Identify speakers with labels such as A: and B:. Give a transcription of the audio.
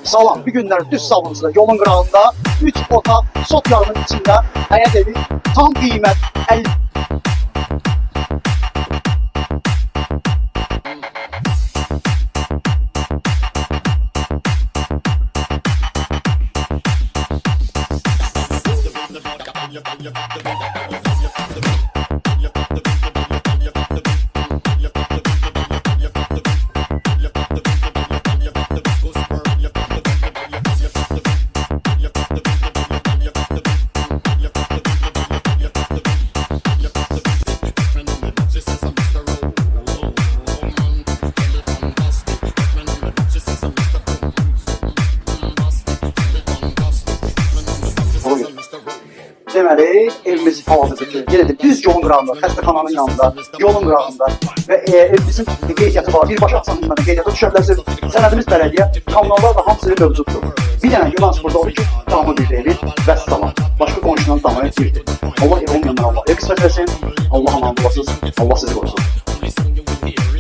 A: Salam, bir günler düz salonumuzda yolun qırağında 3 otaq sot yarının içində həyat evi tam qiymət 50. Deməli, evimiz hal-hazırda yenə də düz yolun qırağında, xəstəxananın yanında, yolun qırağında və evimizin qeydiyyatı var. Birbaşa axsanından qeydiyyata düşə bilərsiniz. Sənədimiz bələdiyyə, kommunallar da hamısı mövcuddur. Bir dənə nüans burada olur ki, damı bir evi və salam. Başqa qonşundan damı birdir. Allah ev olmayanlar Allah ev qismət versin. Allah aman olasınız, Allah sizi qorusun.